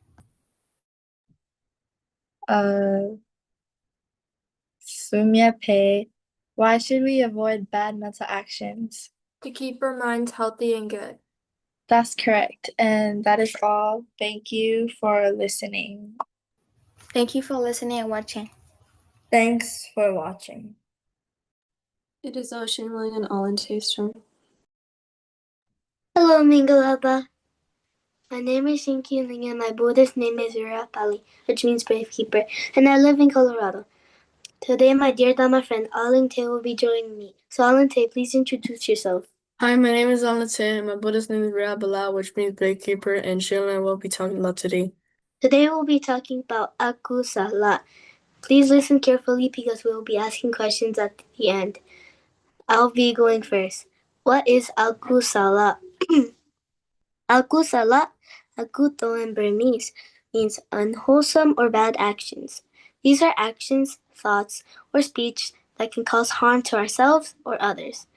Sumya Pei, why should we avoid bad mental actions? To keep our minds healthy and good. That's correct. And that is all. Thank you for listening. Thank you for listening and watching. Thanks for watching. It is Ocean Ling and Allente's turn. Hello, Mingalaba. My name is Shinki Ling, and my Buddhist name is Urapali, which means brave keeper, and I live in Colorado. Today, my dear Dhamma friend Alente will be joining me. So, Alente, please introduce yourself. Hi, my name is Alente, and my Buddhist name is Rabala, which means Gatekeeper, and Sheila and I will be talking about today. Today, we'll be talking about Aku Salat. Please listen carefully because we will be asking questions at the end. I'll be going first. What is Aku Salat? Aku Salat, Akuto in Burmese, means unwholesome or bad actions. These are actions, thoughts, or speech that can cause harm to ourselves or others.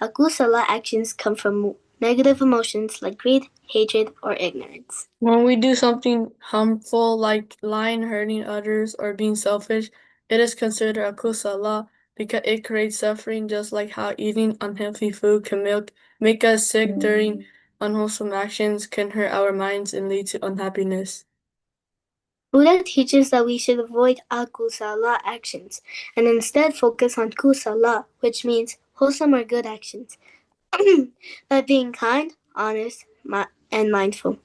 Akusala actions come from negative emotions like greed, hatred, or ignorance. When we do something harmful like lying, hurting others, or being selfish, it is considered a kusala because it creates suffering, just like how eating unhealthy food can make us sick during unwholesome actions can hurt our minds and lead to unhappiness. Buddha teaches that we should avoid akusala actions and instead focus on kusala, which means wholesome or good actions, by being kind, honest, and mindful.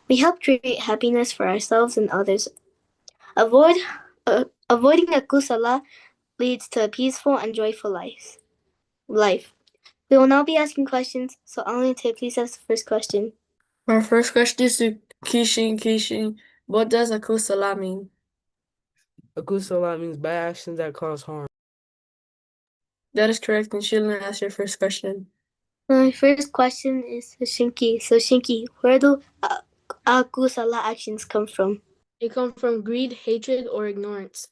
We help create happiness for ourselves and others. Avoiding akusala leads to a peaceful and joyful life. We will now be asking questions, so Alinte, please ask the first question. Our first question is to Kishin. Kishin, what does akusala mean? Akusala means bad actions that cause harm. That is correct, and Shilin, ask your first question. My first question is to Shinki. So Shinki, where do akusala actions come from? They come from greed, hatred, or ignorance.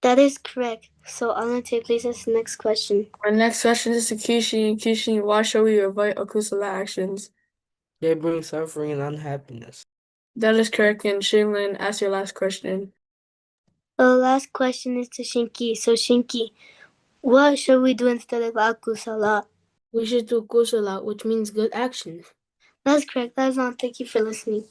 That is correct. So Alinte, please ask the next question. Our next question is to Kishin. Kishin, why should we avoid akusala actions? They bring suffering and unhappiness. That is correct, and Shilin, ask your last question. The last question is to Shinki. So Shinki, what should we do instead of akusala? We should do kusala, which means good actions. That's correct. That's all. Thank you for listening.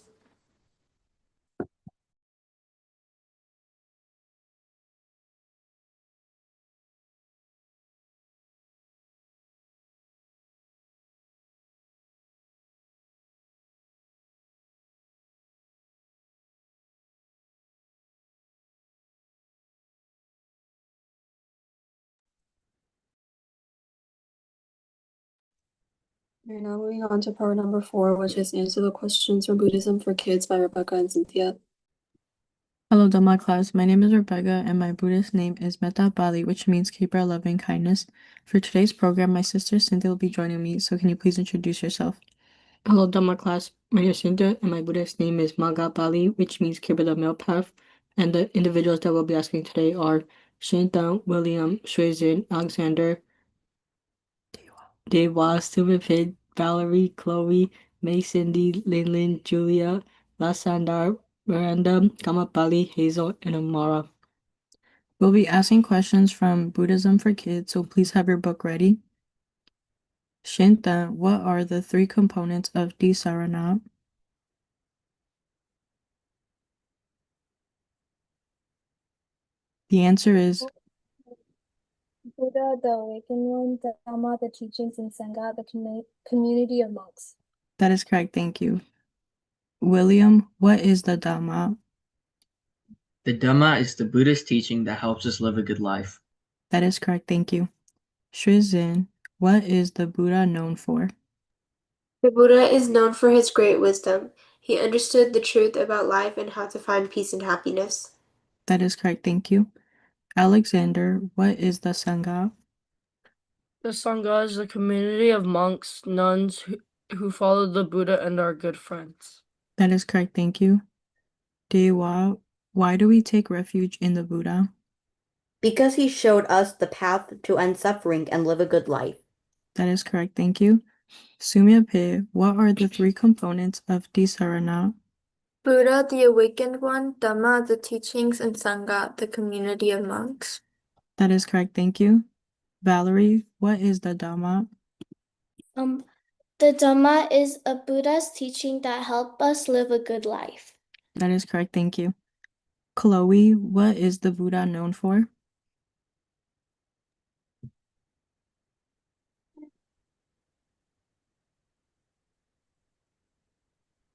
We're now moving on to part number 4, which is Answer the Questions from Buddhism for Kids by Rebecca and Cynthia. Hello, Dhamma class. My name is Rebecca, and my Buddhist name is Metta Bali, which means keeper of loving kindness. For today's program, my sister Cynthia will be joining me, so can you please introduce yourself? Hello, Dhamma class. My name is Cynthia, and my Buddhist name is Maga Bali, which means keeper of the middle path. And the individuals that we'll be asking today are Shinta, William, Shuizin, Alexander, Dewa, Silverpid, Valerie, Chloe, May, Cindy, Lin, Julia, Lasandar, Miranda, Kamapali, Hazel, and Amara. We'll be asking questions from Buddhism for Kids, so please have your book ready. Shinta, what are the 3 components of Disarana? The answer is Buddha, the Awakened One, the Dhamma, the teachings, and Sangha, the community of monks. that is correct, thank you. William, what is the Dhamma? The Dhamma is the Buddhist teaching that helps us live a good life. That is correct, thank you. Shrizin, what is the Buddha known for? The Buddha is known for his great wisdom. He understood the truth about life and how to find peace and happiness. That is correct, thank you. Alexander, what is the Sangha? The Sangha is a community of monks, nuns who follow the Buddha and are good friends. That is correct, thank you. Dewa, why do we take refuge in the Buddha? Because he showed us the path to end suffering and live a good life. That is correct, thank you. Sumyape, what are the 3 components of Disarana? Buddha, the Awakened One, Dhamma, the teachings, and Sangha, the community of monks. That is correct, thank you. Valerie, what is the Dhamma? The Dhamma is a Buddha's teaching that help us live a good life. That is correct, thank you. Chloe, what is the Buddha known for?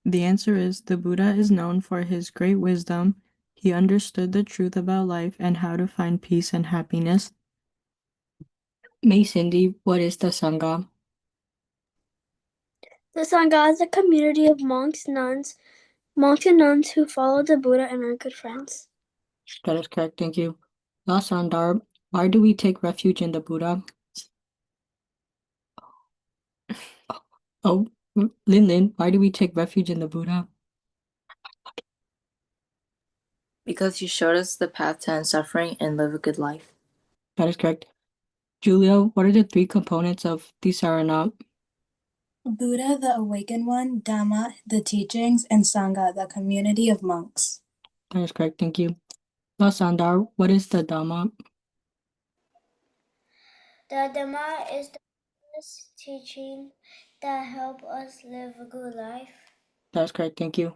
The answer is the Buddha is known for his great wisdom. He understood the truth about life and how to find peace and happiness. May Cindy, what is the Sangha? The Sangha is a community of monks and nuns who follow the Buddha and are good friends. That is correct, thank you. Lasandar, why do we take refuge in the Buddha? Oh, Lin, why do we take refuge in the Buddha? Because he showed us the path to end suffering and live a good life. That is correct. Julia, what are the three components of Tisarana? Buddha, the awakened one, Dhamma, the teachings, and Sangha, the community of monks. That is correct, thank you. Lasandar, what is the Dhamma? The Dhamma is the Buddha's teaching that help us live a good life. That is correct, thank you.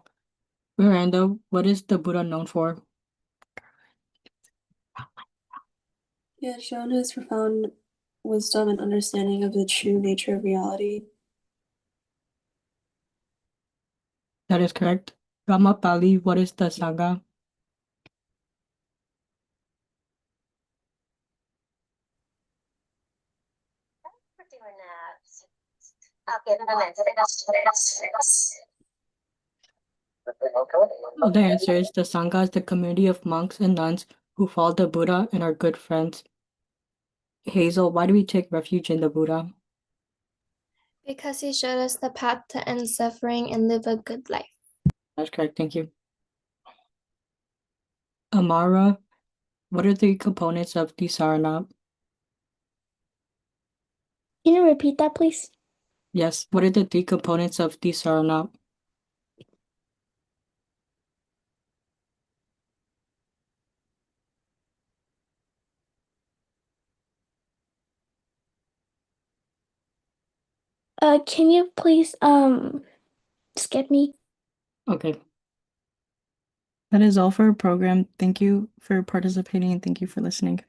Miranda, what is the Buddha known for? He had shown his profound wisdom and understanding of the true nature of reality. That is correct. Ramapali, what is the Sangha? The answer is the Sangha is the community of monks and nuns who follow the Buddha and are good friends. Hazel, why do we take refuge in the Buddha? Because he showed us the path to end suffering and live a good life. That's correct, thank you. Amara, what are the components of Tisarana? Can you repeat that, please? Yes, what are the three components of Tisarana? Can you please skip me? Okay. That is all for our program. Thank you for participating and thank you for listening.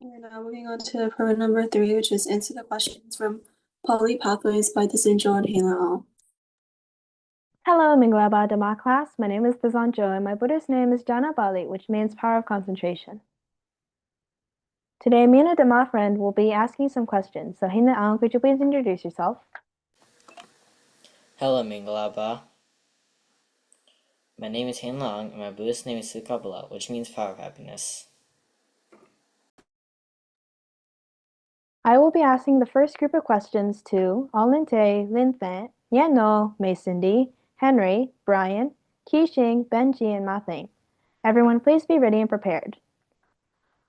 We're now moving on to program number 3, which is Answer the Questions from Poly Pathways by Desinjo and Hela Al. Hello, Minglaba Dhamma class. My name is Tazanjo and my Buddhist name is Jana Bali, which means power of concentration. Today, me and a Dhamma friend will be asking some questions. So, Hina Ang, could you please introduce yourself? Hello, Mingalaba. My name is Hein Long, and my Buddhist name is Sukabala, which means power of happiness. I will be asking the first group of questions to Alinte, Linthe, Yano, Mason Henry, Brian, Kishing, Benji, and Mathing. Everyone, please be ready and prepared.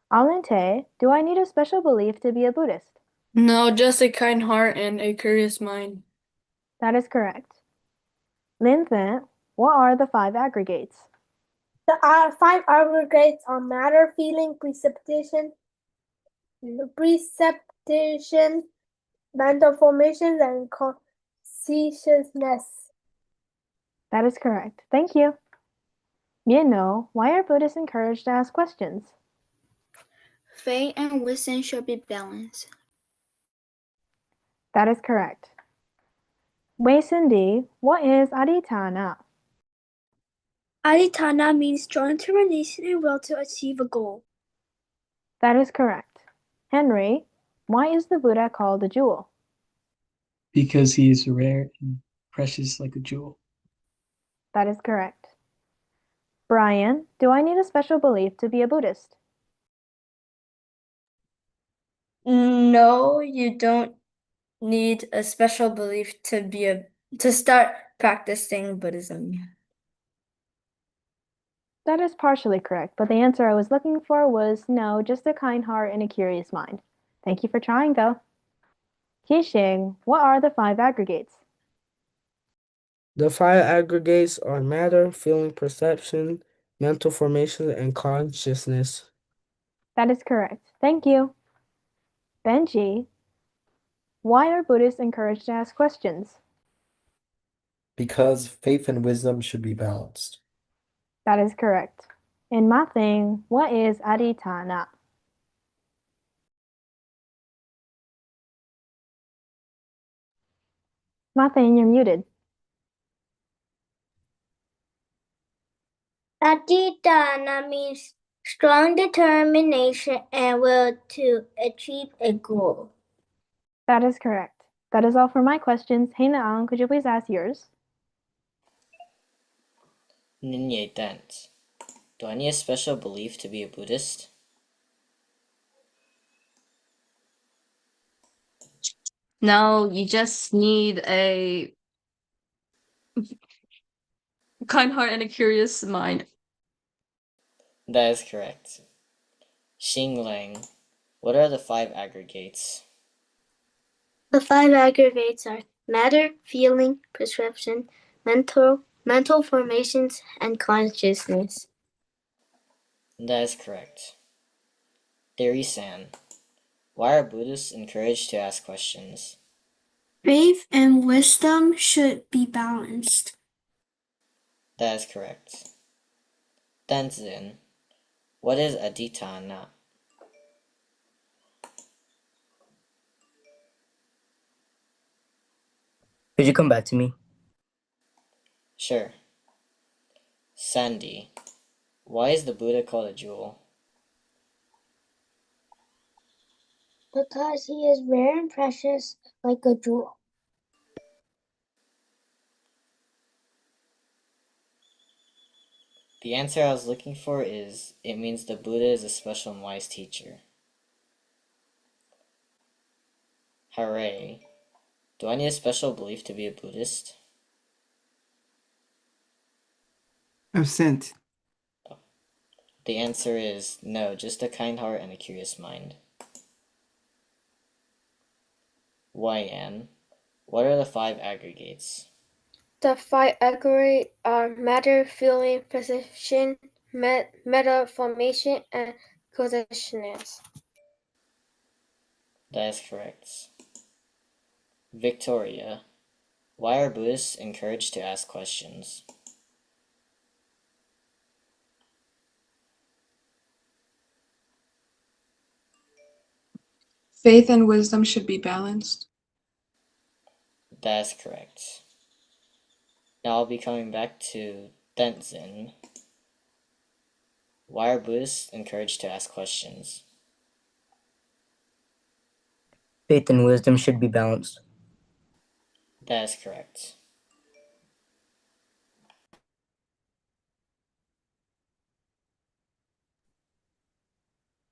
Alinte, do I need a special belief to be a Buddhist? No, just a kind heart and a curious mind. That is correct. Linthe, what are the 5 aggregates? The 5 aggregates are matter, feeling, precipitation, mental formations, and consciousness. That is correct. Thank you. Why are Buddhists encouraged to ask questions? Faith and wisdom should be balanced. That is correct. Wei Cindy, what is aditana? Aditana means strong determination and will to achieve a goal. That is correct. Henry, why is the Buddha called a jewel? Because he is rare and precious like a jewel. That is correct. Brian, do I need a special belief to be a Buddhist? No, you don't need a special belief to start practicing Buddhism. That is partially correct, but the answer I was looking for was no, just a kind heart and a curious mind. Thank you for trying, though. Kishing, what are the 5 aggregates? The 5 aggregates are matter, feeling, perception, mental formation, and consciousness. That is correct. Thank you. Benji, why are Buddhists encouraged to ask questions? Because faith and wisdom should be balanced. That is correct. In my thing, what is aditana? My thing, you're muted. Aditana means strong determination and will to achieve a goal. That is correct. That is all for my questions. Hina Ang, could you please ask yours? Ninye Dent. Do I need a special belief to be a Buddhist? No, you just need a kind heart and a curious mind. That is correct. Xing Lang, what are the 5 aggregates? The 5 aggregates are matter, feeling, perception, mental formations, and consciousness. That is correct. Deri-san, why are Buddhists encouraged to ask questions? Faith and wisdom should be balanced. That is correct. Tenzin, what is aditana? Could you come back to me? Sure. Sandy, why is the Buddha called a jewel? Because he is rare and precious like a jewel. The answer I was looking for is, it means the Buddha is a special and wise teacher. Hooray. Do I need a special belief to be a Buddhist? Absent. The answer is no, just a kind heart and a curious mind. YN, what are the 5 aggregates? The 5 aggregates are matter, feeling, perception, meta formation, and consciousness. That is correct. Victoria, why are Buddhists encouraged to ask questions? Faith and wisdom should be balanced. That is correct. Now I'll be coming back to Tenzin. Why are Buddhists encouraged to ask questions? Faith and wisdom should be balanced. That is correct.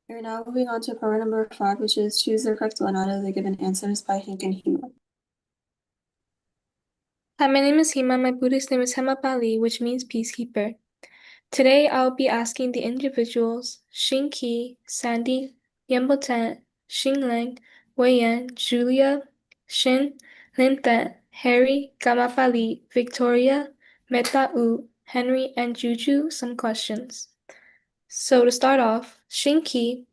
We're now moving on to program number 5, which is choose the correct one out of the given answers by Hank and Hima. Hi, my name is Hima. My Buddhist name is Hemapali, which means peacekeeper. Today, I'll be asking the individuals Xing Qi, Sandy, Yamboten, Xing Lang, Weiyan, Julia, Shin, Lintet, Harry, Gamapali, Victoria, Meta U, Henry, and Juju some questions. So to start off, Xing Qi,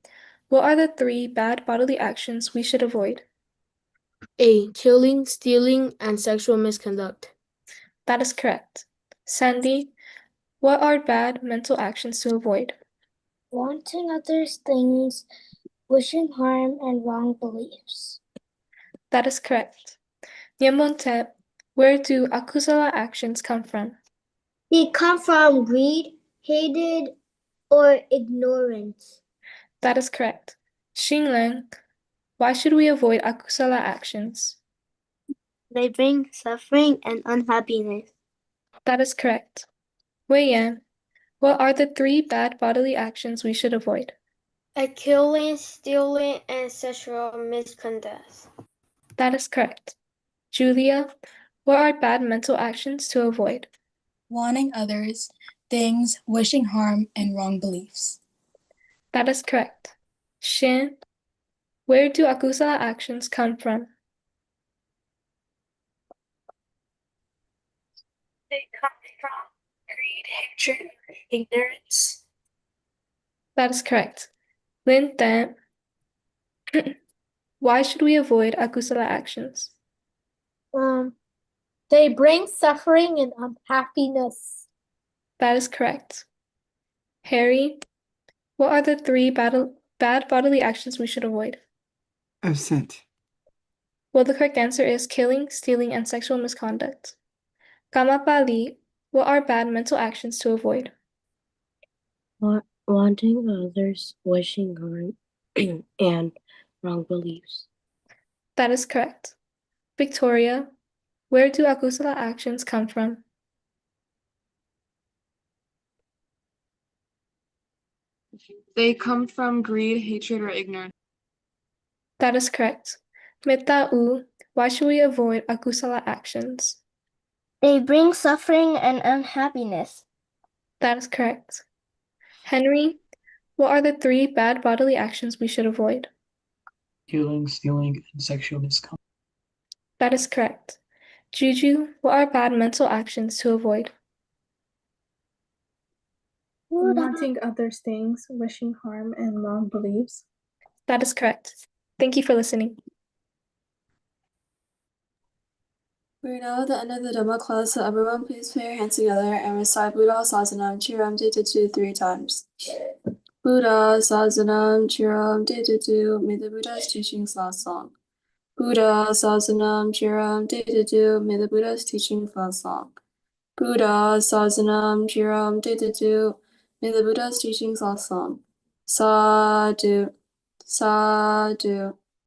what are the 3 bad bodily actions we should avoid? A. Killing, stealing, and sexual misconduct. That is correct. Sandy, what are bad mental actions to avoid? Wanting others' things, wishing harm, and wrong beliefs. That is correct. Nyamonte, where do akusala actions come from? They come from greed, hatred, or ignorance. That is correct. Xinglen, why should we avoid akusala actions? They bring suffering and unhappiness. That is correct. Weiyan, what are the 3 bad bodily actions we should avoid? A killing, stealing, and sexual misconduct. That is correct. Julia, what are bad mental actions to avoid? Wanting others, things, wishing harm, and wrong beliefs. That is correct. Shin, where do akusala actions come from? They come from greed, hatred, ignorance. That is correct. Lin Tan, why should we avoid akusala actions? They bring suffering and unhappiness. That is correct. Harry, what are the 3 bad bodily actions we should avoid? Absent. Well, the correct answer is killing, stealing, and sexual misconduct. Kamapali, what are bad mental actions to avoid? Wanting others, wishing harm, and wrong beliefs. That is correct. Victoria, where do akusala actions come from? They come from greed, hatred, or ignorance. That is correct. Meta U, why should we avoid akusala actions? They bring suffering and unhappiness. That is correct. Henry, what are the 3 bad bodily actions we should avoid? Killing, stealing, and sexual misconduct. That is correct. Juju, what are bad mental actions to avoid? Wanting others' things, wishing harm, and wrong beliefs. That is correct. Thank you for listening. We're now at the end of the Dhamma class, so everyone please put your hands together and recite Buddha Sasanam Chiram Ditatu 3 times. Buddha Sasanam Chiram Ditatu, may the Buddha's teachings last long. Buddha Sasanam Chiram Ditatu, may the Buddha's teachings last long. Buddha Sasanam Chiram Ditatu, may the Buddha's teachings last long. Sadhu, sadhu.